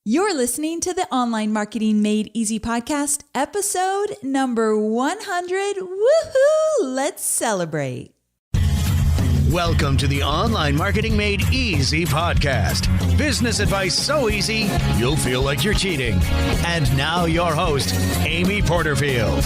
You're listening to the Online Marketing Made Easy podcast, episode number 100. Woohoo! Let's celebrate. Welcome to the Online Marketing Made Easy podcast. Business advice so easy, you'll feel like you're cheating. And now your host, Amy Porterfield.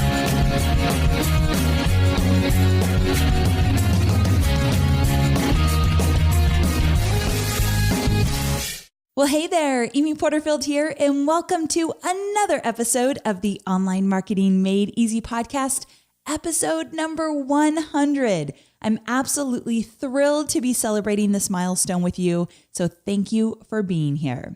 Well, hey there, Amy Porterfield here, and welcome to another episode of the Online Marketing Made Easy podcast, episode number 100. I'm absolutely thrilled to be celebrating this milestone with you, so thank you for being here.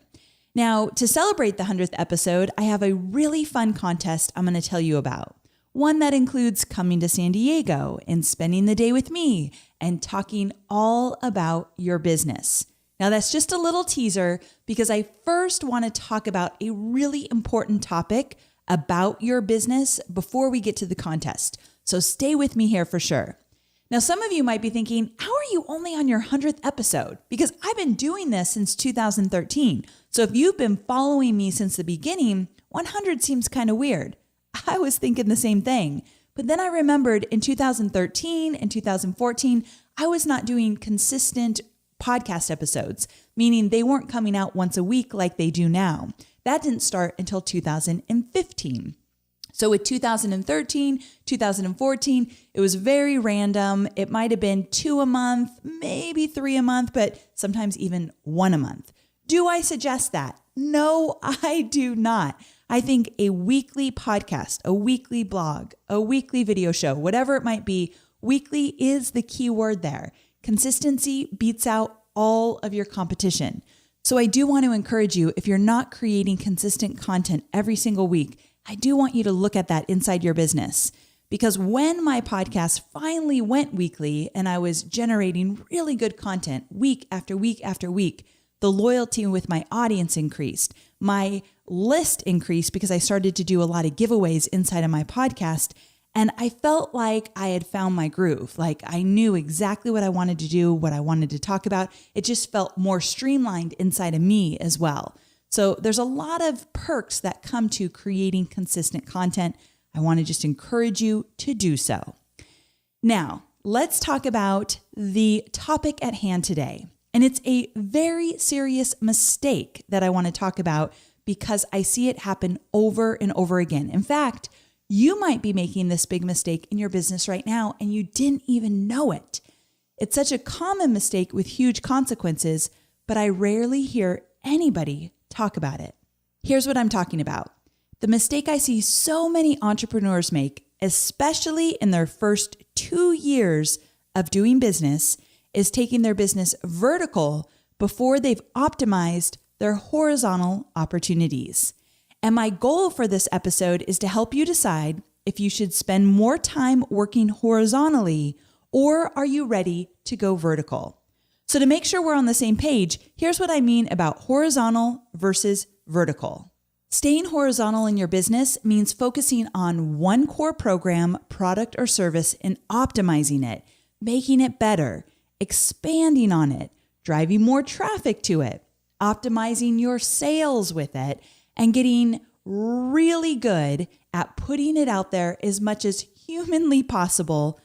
Now, to celebrate the 100th episode, I have a really fun contest I'm going to tell you about. One that includes coming to San Diego and spending the day with me and talking all about your business. Now, that's just a little teaser because I first want to talk about a really important topic about your business before we get to the contest. So stay with me here for sure. Now, some of you might be thinking, how are you only on your 100th episode? Because I've been doing this since 2013. So if you've been following me since the beginning, 100 seems kind of weird. I was thinking the same thing. But then I remembered in 2013 and 2014, I was not doing consistent podcast episodes, meaning they weren't coming out once a week like they do now. That didn't start until 2015. So with 2013, 2014, it was very random. It might have been 2 a month, maybe 3 a month, but sometimes even 1 a month. Do I suggest that? No, I do not. I think a weekly podcast, a weekly blog, a weekly video show, whatever it might be, weekly is the key word there. Consistency beats out all of your competition. So I do want to encourage you, if you're not creating consistent content every single week, I do want you to look at that inside your business. Because when my podcast finally went weekly and I was generating really good content week after week after week, the loyalty with my audience increased. My list increased because I started to do a lot of giveaways inside of my podcast. And I felt like I had found my groove. Like I knew exactly what I wanted to do, what I wanted to talk about. It just felt more streamlined inside of me as well. So there's a lot of perks that come to creating consistent content. I want to just encourage you to do so. Now, let's talk about the topic at hand today. And it's a very serious mistake that I want to talk about because I see it happen over and over again. In fact, you might be making this big mistake in your business right now and you didn't even know it. It's such a common mistake with huge consequences, but I rarely hear anybody talk about it. Here's what I'm talking about. The mistake I see so many entrepreneurs make, especially in their first 2 years of doing business, is taking their business vertical before they've optimized their horizontal opportunities. And my goal for this episode is to help you decide if you should spend more time working horizontally or are you ready to go vertical. So to make sure we're on the same page, here's what I mean about horizontal versus vertical. Staying horizontal in your business means focusing on one core program, product, or service and optimizing it, making it better, expanding on it, driving more traffic to it, optimizing your sales with it, and getting really good at putting it out there as much as humanly possible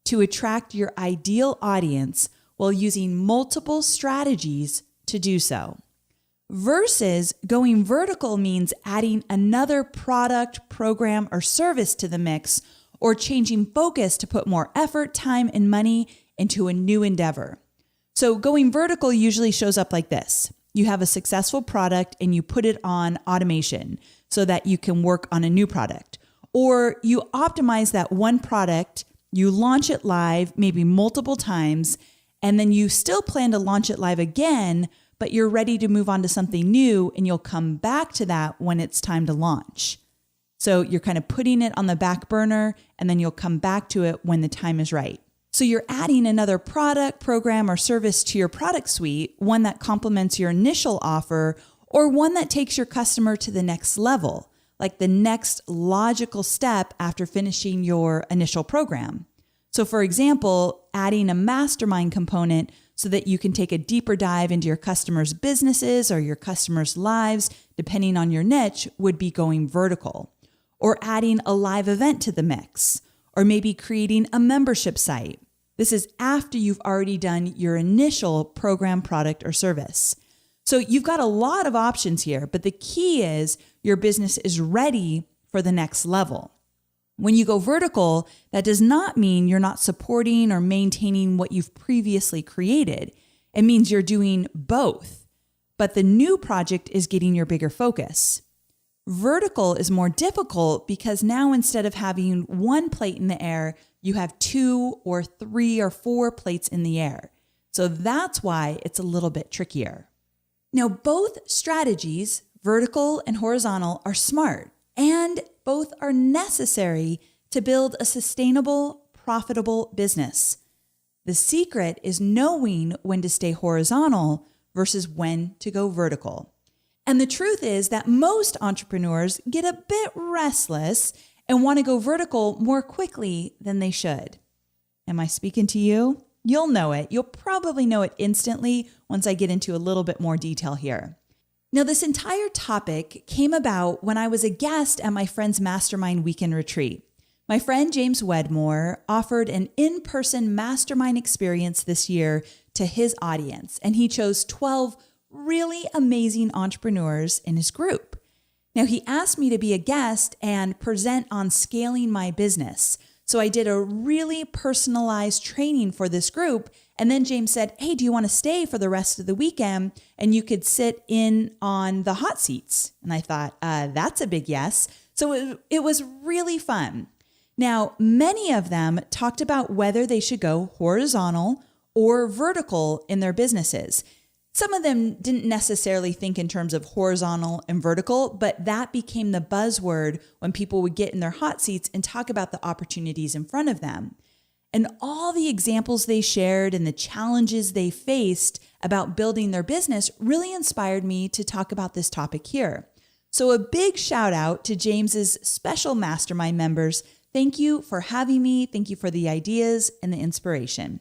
to attract your ideal audience while using multiple strategies to do so. Versus going vertical means adding another product, program, or service to the mix, or changing focus to put more effort, time, and money into a new endeavor. So going vertical usually shows up like this. You have a successful product and you put it on automation so that you can work on a new product. Or you optimize that one product, you launch it live maybe multiple times, and then you still plan to launch it live again, but you're ready to move on to something new and you'll come back to that when it's time to launch. So you're kind of putting it on the back burner and then you'll come back to it when the time is right. So you're adding another product, program, or service to your product suite, one that complements your initial offer, or one that takes your customer to the next level, like the next logical step after finishing your initial program. So for example, adding a mastermind component so that you can take a deeper dive into your customers' businesses or your customers' lives, depending on your niche, would be going vertical, or adding a live event to the mix, or maybe creating a membership site. This is after you've already done your initial program, product, or service. So you've got a lot of options here, but the key is your business is ready for the next level. When you go vertical, that does not mean you're not supporting or maintaining what you've previously created. It means you're doing both, but the new project is getting your bigger focus. Vertical is more difficult because now instead of having one plate in the air, you have 2 or 3 or 4 plates in the air. So that's why it's a little bit trickier. Now, both strategies, vertical and horizontal, are smart, and both are necessary to build a sustainable, profitable business. The secret is knowing when to stay horizontal versus when to go vertical. And the truth is that most entrepreneurs get a bit restless and want to go vertical more quickly than they should. Am I speaking to you? You'll know it. You'll probably know it instantly once I get into a little bit more detail here. Now, this entire topic came about when I was a guest at my friend's mastermind weekend retreat. My friend James Wedmore offered an in-person mastermind experience this year to his audience, and he chose 12 really amazing entrepreneurs in his group. Now, he asked me to be a guest and present on scaling my business. So I did a really personalized training for this group. And then James said, hey, do you want to stay for the rest of the weekend? And you could sit in on the hot seats. And I thought, that's a big yes. So it was really fun. Now, many of them talked about whether they should go horizontal or vertical in their businesses. Some of them didn't necessarily think in terms of horizontal and vertical, but that became the buzzword when people would get in their hot seats and talk about the opportunities in front of them. And all the examples they shared and the challenges they faced about building their business really inspired me to talk about this topic here. So a big shout out to James's special mastermind members. Thank you for having me. Thank you for the ideas and the inspiration.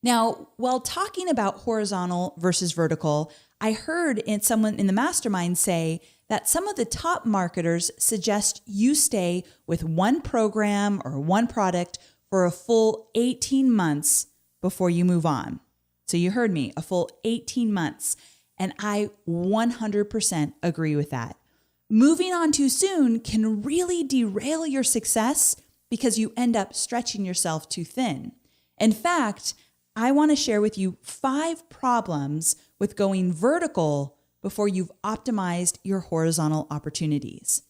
Now, while talking about horizontal versus vertical, I heard someone in the mastermind say that some of the top marketers suggest you stay with one program or one product for a full 18 months before you move on. So you heard me, a full 18 months. And I 100% agree with that. Moving on too soon can really derail your success because you end up stretching yourself too thin. In fact, I want to share with you 5 problems with going vertical before you've optimized your horizontal opportunities.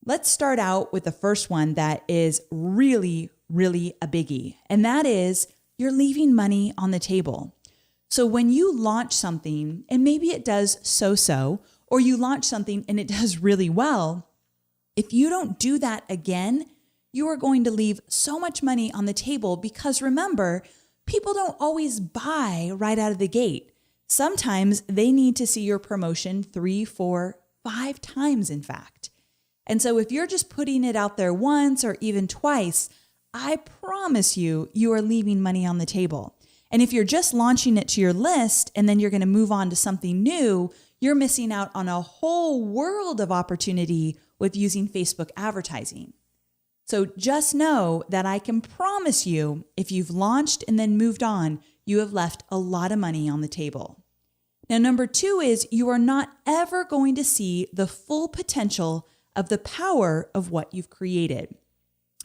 Let's start out with the first one that is really, really a biggie, and that is you're leaving money on the table. So when you launch something, and maybe it does so-so, or you launch something and it does really well, if you don't do that again, you are going to leave so much money on the table because remember, people don't always buy right out of the gate. Sometimes they need to see your promotion 3, 4, 5 times, in fact. And so if you're just putting it out there once or even twice, I promise you, you are leaving money on the table. And if you're just launching it to your list and then you're going to move on to something new, you're missing out on a whole world of opportunity with using Facebook advertising. So just know that I can promise you, if you've launched and then moved on, you have left a lot of money on the table. Now, number 2 is you are not ever going to see the full potential of the power of what you've created.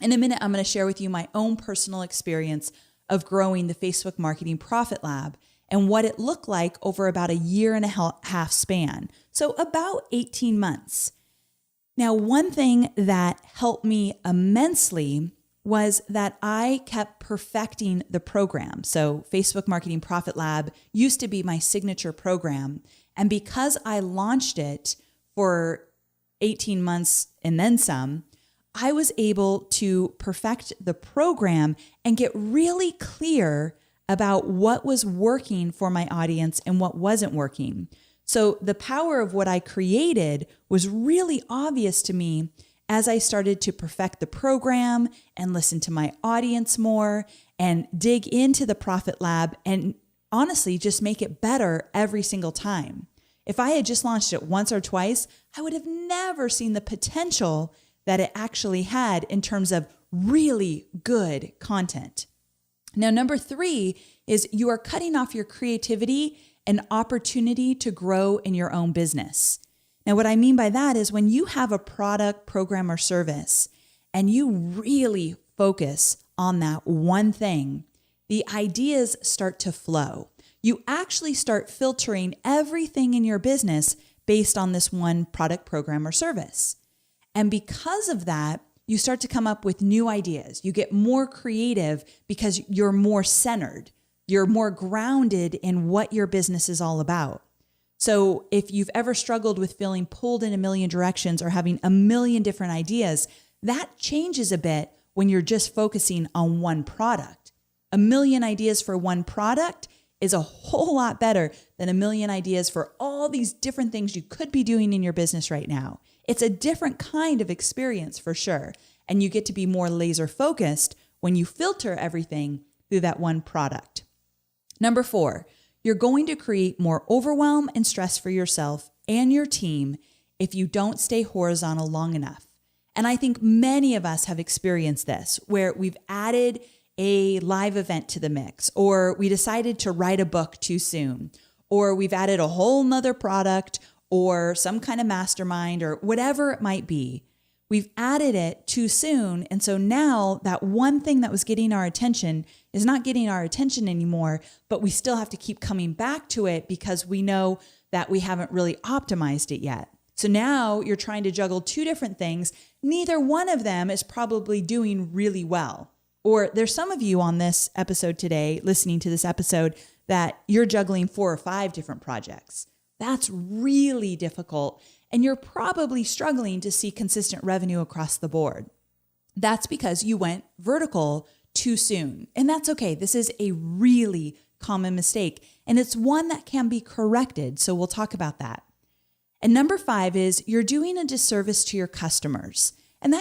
In a minute, I'm going to share with you my own personal experience of growing the Facebook Marketing Profit Lab and what it looked like over about a 1.5 year span. So about 18 months. Now, one thing that helped me immensely was that I kept perfecting the program. So Facebook Marketing Profit Lab used to be my signature program. And because I launched it for 18 months and then some, I was able to perfect the program and get really clear about what was working for my audience and what wasn't working. So the power of what I created was really obvious to me as I started to perfect the program and listen to my audience more and dig into the Profit Lab and honestly just make it better every single time. If I had just launched it once or twice, I would have never seen the potential that it actually had in terms of really good content. Now, number 3 is you are cutting off your creativity and opportunity to grow in your own business. Now, what I mean by that is when you have a product, program, or service, and you really focus on that one thing, the ideas start to flow. You actually start filtering everything in your business based on this one product, program, or service. And because of that, you start to come up with new ideas. You get more creative because you're more centered. You're more grounded in what your business is all about. So if you've ever struggled with feeling pulled in a million directions or having a million different ideas, that changes a bit when you're just focusing on one product. A million ideas for one product is a whole lot better than a million ideas for all these different things you could be doing in your business right now. It's a different kind of experience for sure. And you get to be more laser focused when you filter everything through that one product. Number 4, you're going to create more overwhelm and stress for yourself and your team if you don't stay horizontal long enough. And I think many of us have experienced this, where we've added a live event to the mix, or we decided to write a book too soon, or we've added a whole nother product or some kind of mastermind or whatever it might be. We've added it too soon. And so now that one thing that was getting our attention is not getting our attention anymore, but we still have to keep coming back to it because we know that we haven't really optimized it yet. So now you're trying to juggle 2 different things. Neither one of them is probably doing really well. Or there's some of you on this episode today, listening to this episode, that you're juggling 4 or 5 different projects. That's really difficult. And you're probably struggling to see consistent revenue across the board. That's because you went vertical too soon. And that's okay. This is a really common mistake. And it's one that can be corrected. So we'll talk about that. And number 5 is you're doing a disservice to your customers. And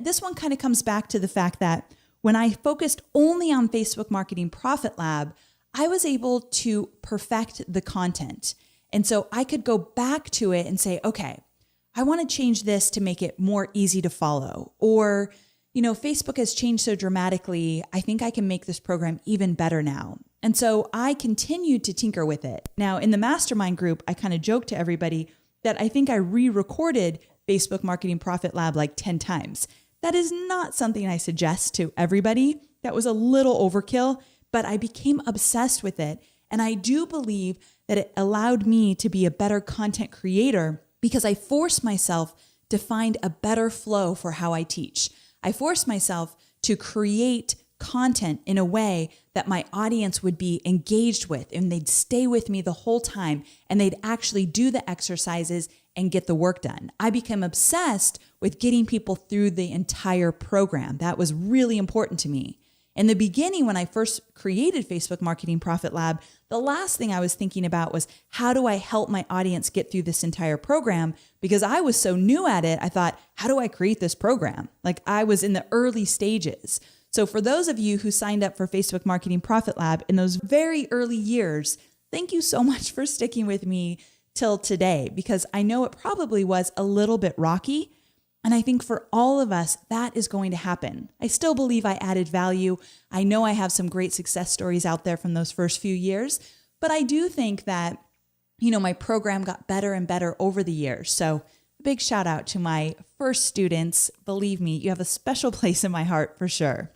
this one kind of comes back to the fact that when I focused only on Facebook Marketing Profit Lab, I was able to perfect the content. And so I could go back to it and say, okay, I want to change this to make it more easy to follow. Or, Facebook has changed so dramatically. I think I can make this program even better now. And so I continued to tinker with it. Now, in the mastermind group, I kind of joked to everybody that I think I re-recorded Facebook Marketing Profit Lab like 10 times. That is not something I suggest to everybody. That was a little overkill, but I became obsessed with it. And I do believe that it allowed me to be a better content creator because I forced myself to find a better flow for how I teach. I forced myself to create content in a way that my audience would be engaged with, and they'd stay with me the whole time, and they'd actually do the exercises and get the work done. I became obsessed with getting people through the entire program. That was really important to me. In the beginning, when I first created Facebook Marketing Profit Lab, the last thing I was thinking about was how do I help my audience get through this entire program? Because I was so new at it, I thought, how do I create this program? Like I was in the early stages. So for those of you who signed up for Facebook Marketing Profit Lab in those very early years, thank you so much for sticking with me till today, because I know it probably was a little bit rocky. And I think for all of us, that is going to happen. I still believe I added value. I know I have some great success stories out there from those first few years, but I do think that, my program got better and better over the years. So a big shout out to my first students. Believe me, you have a special place in my heart for sure.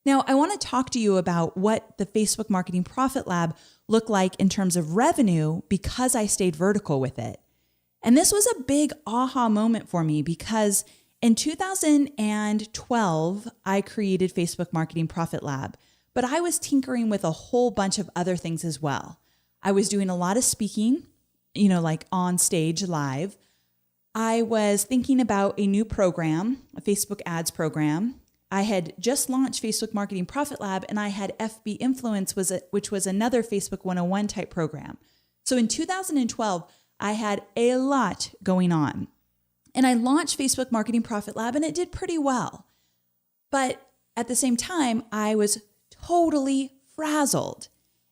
Now, I want to talk to you about what the Facebook Marketing Profit Lab looked like in terms of revenue because I stayed vertical with it. And this was a big aha moment for me because in 2012, I created Facebook Marketing Profit Lab, but I was tinkering with a whole bunch of other things as well. I was doing a lot of speaking, like on stage live. I was thinking about a new program, a Facebook ads program. I had just launched Facebook Marketing Profit Lab, and I had FB Influence, which was another Facebook 101 type program. So in 2012, I had a lot going on. And I launched Facebook Marketing Profit Lab, and it did pretty well. But at the same time, I was totally frazzled.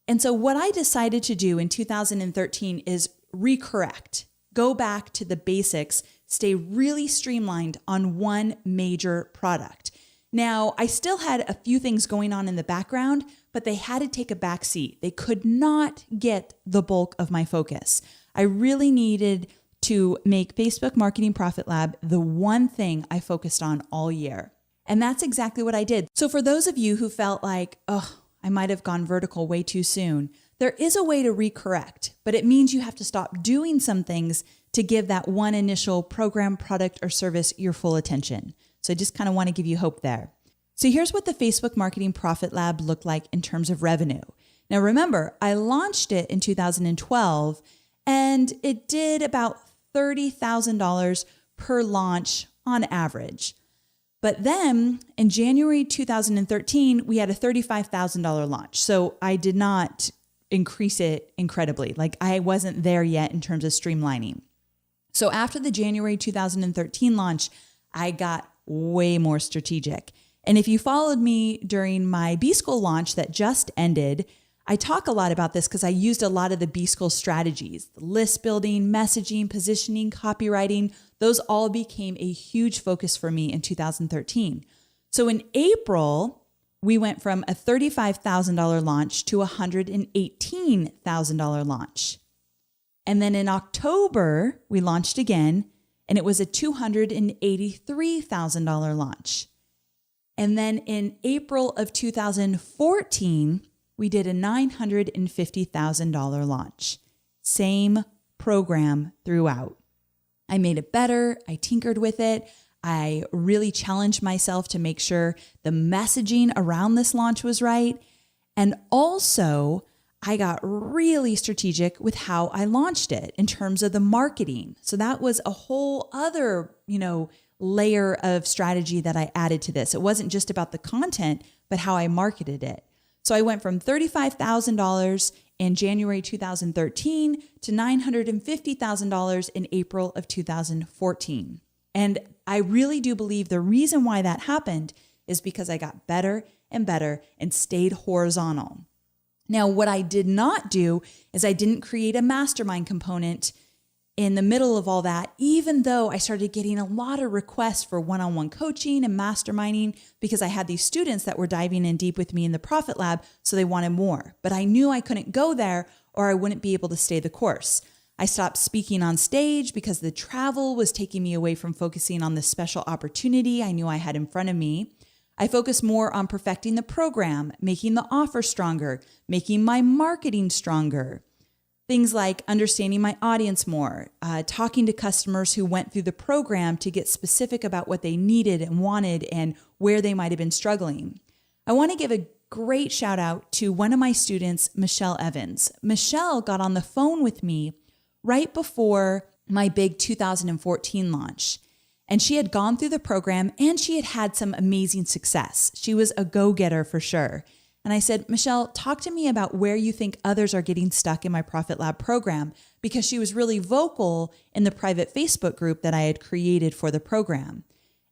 And so what I decided to do in 2013 is recorrect, go back to the basics, stay really streamlined on one major product. Now, I still had a few things going on in the background, but they had to take a back seat. They could not get the bulk of my focus. I really needed to make Facebook Marketing Profit Lab the one thing I focused on all year. And that's exactly what I did. So for those of you who felt like, oh, I might have gone vertical way too soon, there is a way to recorrect, but it means you have to stop doing some things to give that one initial program, product, or service your full attention. So I just kind of want to give you hope there. So here's what the Facebook Marketing Profit Lab looked like in terms of revenue. Now remember, I launched it in 2012 and it did about $30,000 per launch on average. But then in January 2013, we had a $35,000 launch. So I did not increase it incredibly. Like I wasn't there yet in terms of streamlining. So after the January 2013 launch, I got way more strategic. And if you followed me during my B-School launch that just ended, I talk a lot about this because I used a lot of the B-School strategies, list building, messaging, positioning, copywriting. Those all became a huge focus for me in 2013. So in April, we went from a $35,000 launch to a $118,000 launch. And then in October, we launched again, and it was a $283,000 launch. And then in April of 2014, we did a $950,000 launch. Same program throughout. I made it better. I tinkered with it. I really challenged myself to make sure the messaging around this launch was right. And also, I got really strategic with how I launched it in terms of the marketing. So that was a whole other, layer of strategy that I added to this. It wasn't just about the content, but how I marketed it. So I went from $35,000 in January 2013 to $950,000 in April of 2014. And I really do believe the reason why that happened is because I got better and better and stayed horizontal. Now, what I did not do is I didn't create a mastermind component in the middle of all that, even though I started getting a lot of requests for one-on-one coaching and masterminding because I had these students that were diving in deep with me in the Profit Lab, so they wanted more. But I knew I couldn't go there or I wouldn't be able to stay the course. I stopped speaking on stage because the travel was taking me away from focusing on the special opportunity I knew I had in front of me. I focused more on perfecting the program, making the offer stronger, making my marketing stronger. Things like understanding my audience more, talking to customers who went through the program to get specific about what they needed and wanted and where they might have been struggling. I want to give a great shout out to one of my students, Michelle Evans. Michelle got on the phone with me right before my big 2014 launch. And she had gone through the program and she had had some amazing success. She was a go-getter for sure. And I said, Michelle, talk to me about where you think others are getting stuck in my Profit Lab program, because she was really vocal in the private Facebook group that I had created for the program.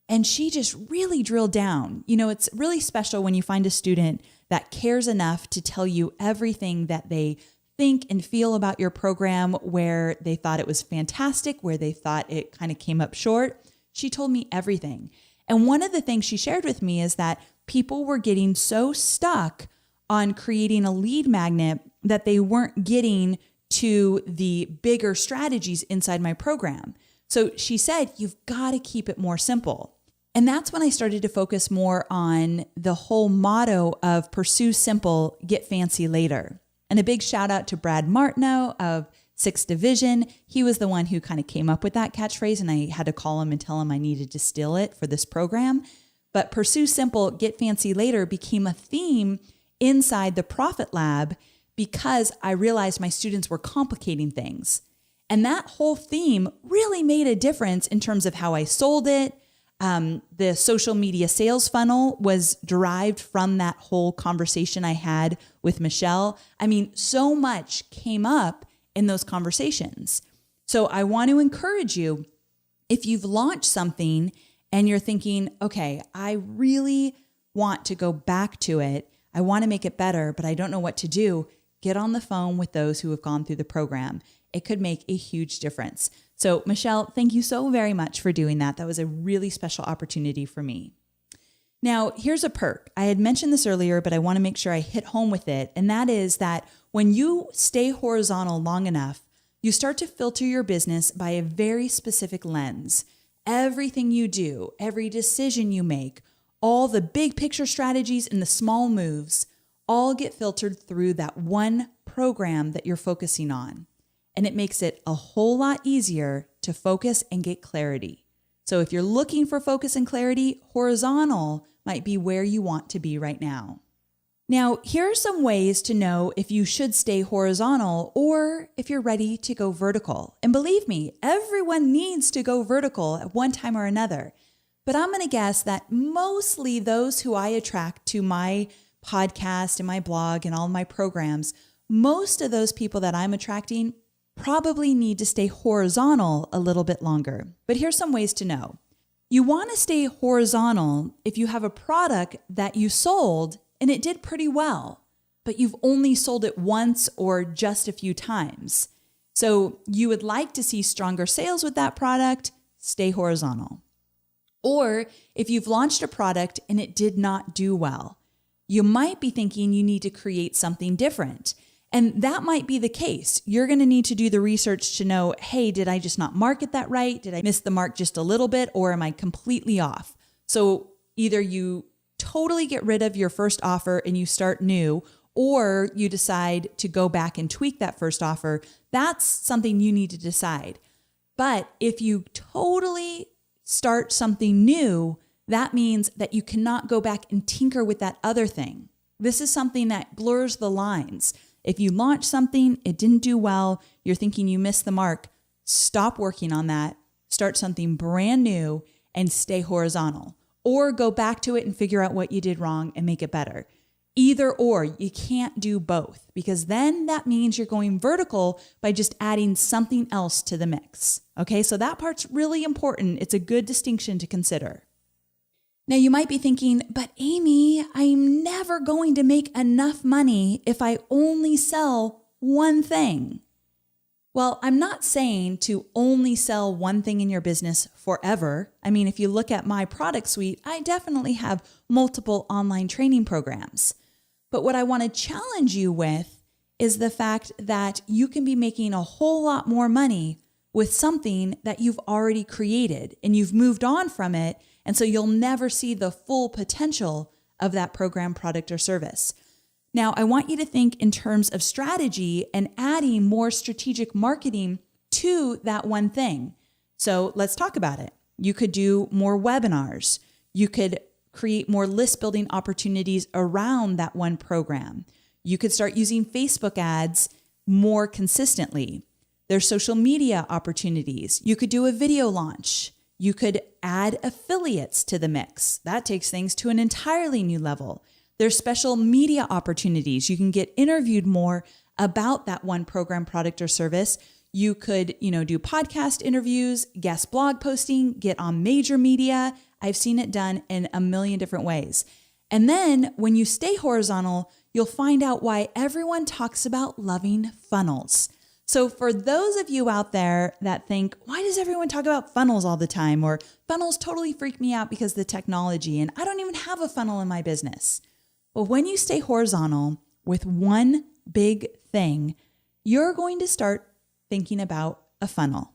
And she just really drilled down. It's really special when you find a student that cares enough to tell you everything that they think and feel about your program, where they thought it was fantastic, where they thought it kind of came up short. She told me everything. And one of the things she shared with me is that people were getting so stuck on creating a lead magnet that they weren't getting to the bigger strategies inside my program. So she said, you've got to keep it more simple. And that's when I started to focus more on the whole motto of pursue simple, get fancy later. And a big shout out to Brad Martineau of 6th Division. He was the one who kind of came up with that catchphrase, and I had to call him and tell him I needed to steal it for this program. But pursue simple, get fancy later became a theme inside the Profit Lab because I realized my students were complicating things. And that whole theme really made a difference in terms of how I sold it. The social media sales funnel was derived from that whole conversation I had with Michelle. I mean, so much came up in those conversations. So I want to encourage you, if you've launched something and you're thinking, okay, I really want to go back to it, I want to make it better, but I don't know what to do, get on the phone with those who have gone through the program. It could make a huge difference. So Michelle, thank you so very much for doing that. That was a really special opportunity for me. Now, here's a perk. I had mentioned this earlier, but I want to make sure I hit home with it. And that is that when you stay horizontal long enough, you start to filter your business by a very specific lens. Everything you do, every decision you make, all the big picture strategies and the small moves all get filtered through that one program that you're focusing on. And it makes it a whole lot easier to focus and get clarity. So if you're looking for focus and clarity, horizontal might be where you want to be right now. Now, here are some ways to know if you should stay horizontal or if you're ready to go vertical. And believe me, everyone needs to go vertical at one time or another. But I'm going to guess that mostly those who I attract to my podcast and my blog and all my programs, most of those people that I'm attracting probably need to stay horizontal a little bit longer. But here's some ways to know. You want to stay horizontal if you have a product that you sold and it did pretty well, but you've only sold it once or just a few times. So you would like to see stronger sales with that product, stay horizontal. Or if you've launched a product and it did not do well, you might be thinking you need to create something different. And that might be the case. You're going to need to do the research to know, hey, did I just not market that right? Did I miss the mark just a little bit, or am I completely off? So either you totally get rid of your first offer and you start new, or you decide to go back and tweak that first offer. That's something you need to decide. But if you totally start something new, that means that you cannot go back and tinker with that other thing. This is something that blurs the lines. If you launch something, it didn't do well, you're thinking you missed the mark, stop working on that, start something brand new, and stay horizontal. Or go back to it and figure out what you did wrong and make it better. Either or, you can't do both, because then that means you're going vertical by just adding something else to the mix. Okay, so that part's really important. It's a good distinction to consider. Now you might be thinking, but Amy, I'm never going to make enough money if I only sell one thing. Well, I'm not saying to only sell one thing in your business forever. I mean, if you look at my product suite, I definitely have multiple online training programs. But what I want to challenge you with is the fact that you can be making a whole lot more money with something that you've already created and you've moved on from it. And so you'll never see the full potential of that program, product, or service. Now, I want you to think in terms of strategy and adding more strategic marketing to that one thing. So let's talk about it. You could do more webinars. You could create more list building opportunities around that one program. You could start using Facebook ads more consistently. There's social media opportunities. You could do a video launch. You could add affiliates to the mix. That takes things to an entirely new level. There's special media opportunities. You can get interviewed more about that one program, product, or service. You could, do podcast interviews, guest blog posting, get on major media. I've seen it done in a million different ways. And then when you stay horizontal, you'll find out why everyone talks about loving funnels. So for those of you out there that think, why does everyone talk about funnels all the time? Or funnels totally freak me out because of the technology, and I don't even have a funnel in my business. Well, when you stay horizontal with one big thing, you're going to start thinking about a funnel.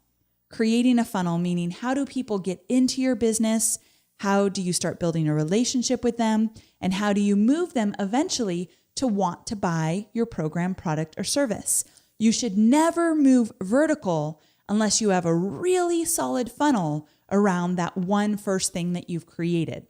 Creating a funnel, meaning how do people get into your business? How do you start building a relationship with them? And how do you move them eventually to want to buy your program, product, or service? You should never move vertical unless you have a really solid funnel around that one first thing that you've created.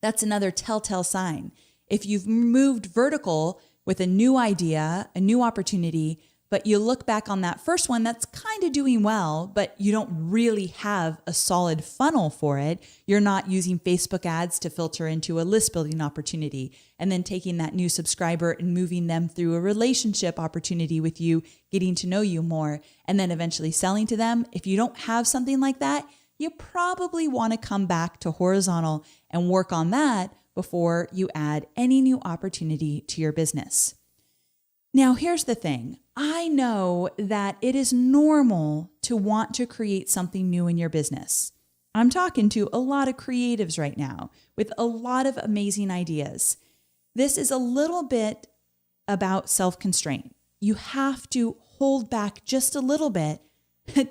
That's another telltale sign. If you've moved vertical with a new idea, a new opportunity, but you look back on that first one that's kind of doing well, but you don't really have a solid funnel for it. You're not using Facebook ads to filter into a list building opportunity and then taking that new subscriber and moving them through a relationship opportunity with you, getting to know you more, and then eventually selling to them. If you don't have something like that, you probably want to come back to horizontal and work on that before you add any new opportunity to your business. Now, here's the thing. I know that it is normal to want to create something new in your business. I'm talking to a lot of creatives right now with a lot of amazing ideas. This is a little bit about self-constraint. You have to hold back just a little bit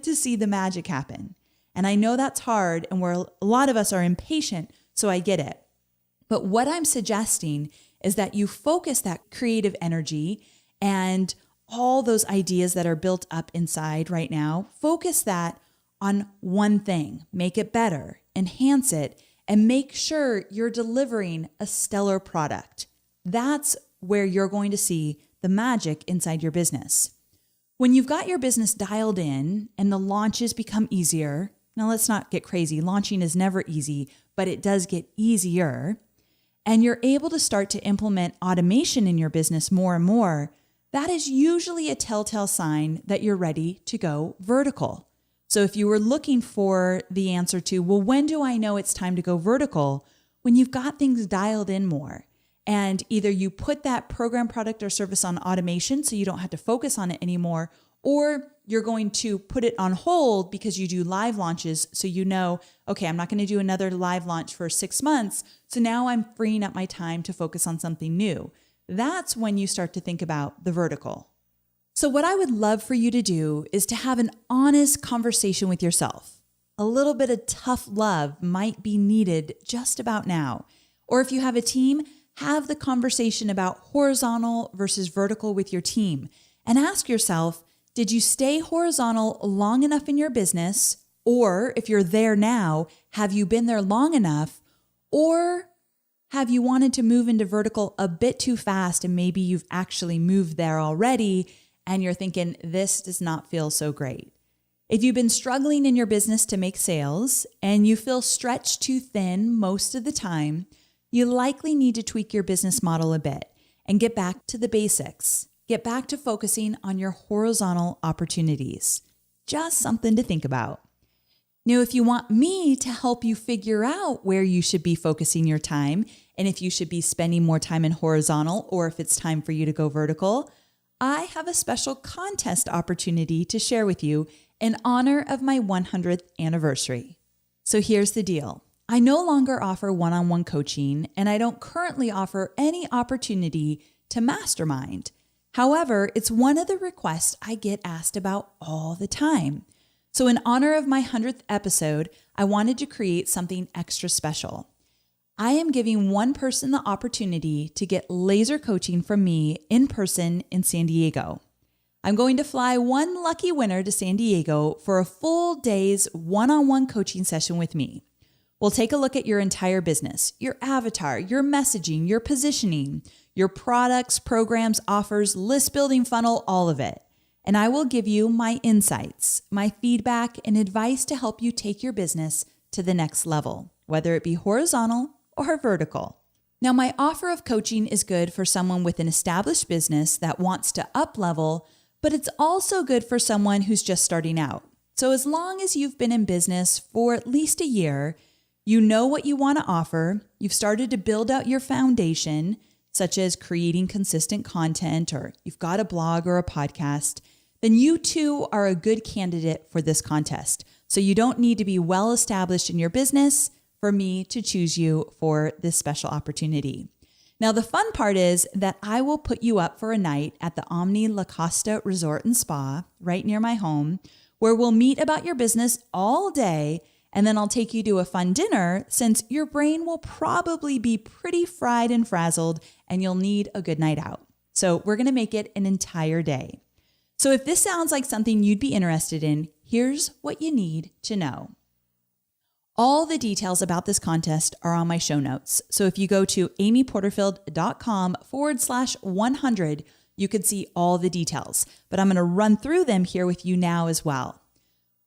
to see the magic happen. And I know that's hard, and where a lot of us are impatient, so I get it. But what I'm suggesting is that you focus that creative energy and all those ideas that are built up inside right now, focus that on one thing, make it better, enhance it, and make sure you're delivering a stellar product. That's where you're going to see the magic inside your business. When you've got your business dialed in and the launches become easier, now let's not get crazy. Launching is never easy, but it does get easier. And you're able to start to implement automation in your business more and more, that is usually a telltale sign that you're ready to go vertical. So if you were looking for the answer to, well, when do I know it's time to go vertical? When you've got things dialed in more, and either you put that program, product, or service on automation so you don't have to focus on it anymore, or you're going to put it on hold because you do live launches. So you know, okay, I'm not going to do another live launch for 6 months. So now I'm freeing up my time to focus on something new. That's when you start to think about the vertical. So what I would love for you to do is to have an honest conversation with yourself. A little bit of tough love might be needed just about now. Or if you have a team, have the conversation about horizontal versus vertical with your team and ask yourself, did you stay horizontal long enough in your business? Or if you're there now, have you been there long enough? Or have you wanted to move into vertical a bit too fast and maybe you've actually moved there already and you're thinking, this does not feel so great? If you've been struggling in your business to make sales and you feel stretched too thin most of the time, you likely need to tweak your business model a bit and get back to the basics. Get back to focusing on your horizontal opportunities. Just something to think about. Now, if you want me to help you figure out where you should be focusing your time and if you should be spending more time in horizontal or if it's time for you to go vertical, I have a special contest opportunity to share with you in honor of my 100th anniversary. So here's the deal. I no longer offer one-on-one coaching, and I don't currently offer any opportunity to mastermind. However, it's one of the requests I get asked about all the time. So in honor of my 100th episode, I wanted to create something extra special. I am giving one person the opportunity to get laser coaching from me in person in San Diego. I'm going to fly one lucky winner to San Diego for a full day's one-on-one coaching session with me. We'll take a look at your entire business, your avatar, your messaging, your positioning, your products, programs, offers, list building funnel, all of it. And I will give you my insights, my feedback, and advice to help you take your business to the next level, whether it be horizontal or vertical. Now, my offer of coaching is good for someone with an established business that wants to up-level, but it's also good for someone who's just starting out. So as long as you've been in business for at least a year, you know what you want to offer, you've started to build out your foundation, such as creating consistent content, or you've got a blog or a podcast, then you too are a good candidate for this contest. So you don't need to be well established in your business for me to choose you for this special opportunity. Now, the fun part is that I will put you up for a night at the Omni La Costa Resort and Spa right near my home, where we'll meet about your business all day. And then I'll take you to a fun dinner since your brain will probably be pretty fried and frazzled and you'll need a good night out. So we're going to make it an entire day. So if this sounds like something you'd be interested in, here's what you need to know. All the details about this contest are on my show notes. So if you go to amyporterfield.com/100, you can see all the details, but I'm going to run through them here with you now as well.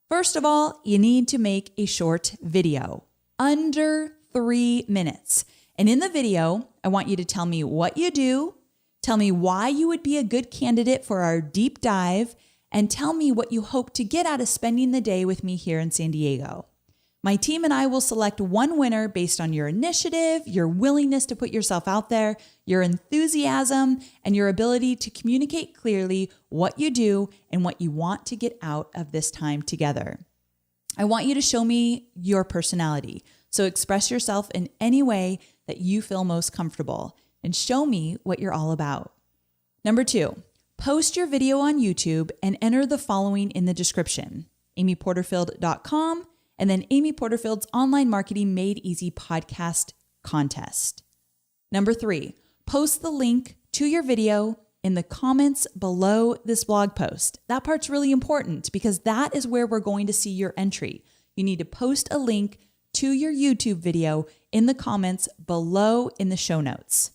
First of all, you need to make a short video, under 3 minutes. And in the video, I want you to tell me what you do, tell me why you would be a good candidate for our deep dive, and tell me what you hope to get out of spending the day with me here in San Diego. My team and I will select one winner based on your initiative, your willingness to put yourself out there, your enthusiasm, and your ability to communicate clearly what you do and what you want to get out of this time together. I want you to show me your personality. So express yourself in any way that you feel most comfortable and show me what you're all about. Number 2, post your video on YouTube and enter the following in the description: amyporterfield.com and then Amy Porterfield's Online Marketing Made Easy podcast contest. Number 3, post the link to your video in the comments below this blog post. That part's really important because that is where we're going to see your entry. You need to post a link to your YouTube video in the comments below in the show notes.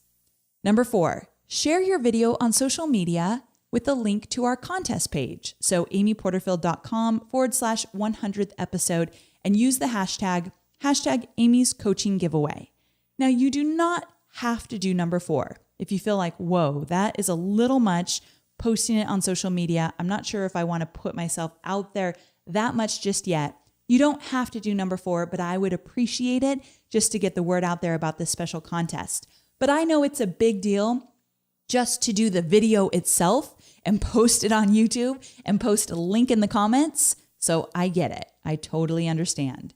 Number 4, share your video on social media with the link to our contest page. So amyporterfield.com/100th episode, and use the hashtag Amy's Coaching Giveaway. Now, you do not have to do number 4. If you feel like, whoa, that is a little much, posting it on social media, I'm not sure if I want to put myself out there that much just yet. You don't have to do number 4, but I would appreciate it just to get the word out there about this special contest. But I know it's a big deal just to do the video itself and post it on YouTube and post a link in the comments. So I get it. I totally understand.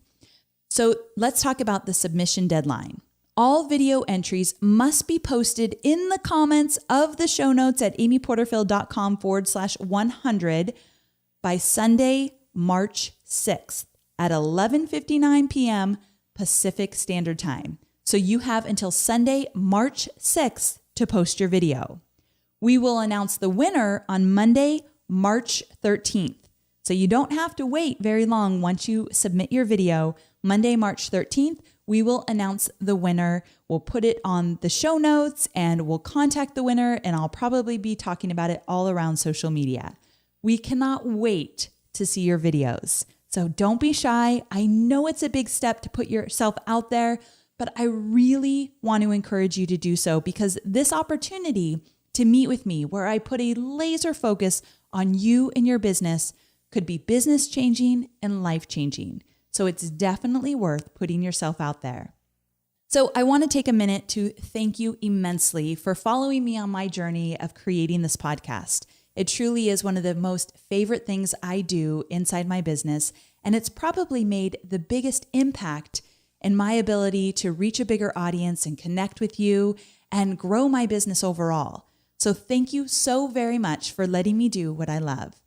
So let's talk about the submission deadline. All video entries must be posted in the comments of the show notes at amyporterfield.com/100 by Sunday, March 6th at 11:59 p.m. Pacific Standard Time. So you have until Sunday, March 6th to post your video. We will announce the winner on Monday, March 13th. So you don't have to wait very long once you submit your video. Monday, March 13th, we will announce the winner. We'll put it on the show notes and we'll contact the winner, and I'll probably be talking about it all around social media. We cannot wait to see your videos. So don't be shy. I know it's a big step to put yourself out there, but I really want to encourage you to do so because this opportunity to meet with me, where I put a laser focus on you and your business, could be business changing and life changing. So it's definitely worth putting yourself out there. So I want to take a minute to thank you immensely for following me on my journey of creating this podcast. It truly is one of the most favorite things I do inside my business, and it's probably made the biggest impact in my ability to reach a bigger audience and connect with you and grow my business overall. So thank you so very much for letting me do what I love.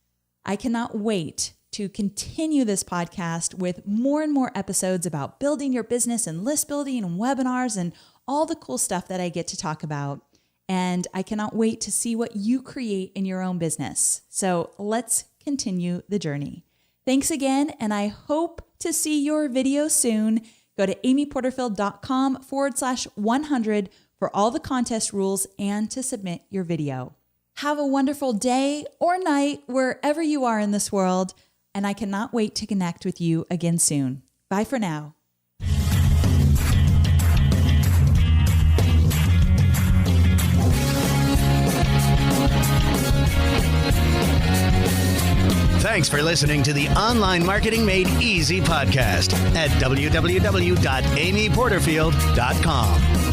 I cannot wait to continue this podcast with more and more episodes about building your business and list building and webinars and all the cool stuff that I get to talk about. And I cannot wait to see what you create in your own business. So let's continue the journey. Thanks again, and I hope to see your video soon. Go to amyporterfield.com/100 for all the contest rules and to submit your video. Have a wonderful day or night wherever you are in this world, and I cannot wait to connect with you again soon. Bye for now. Thanks for listening to the Online Marketing Made Easy podcast at www.amyporterfield.com.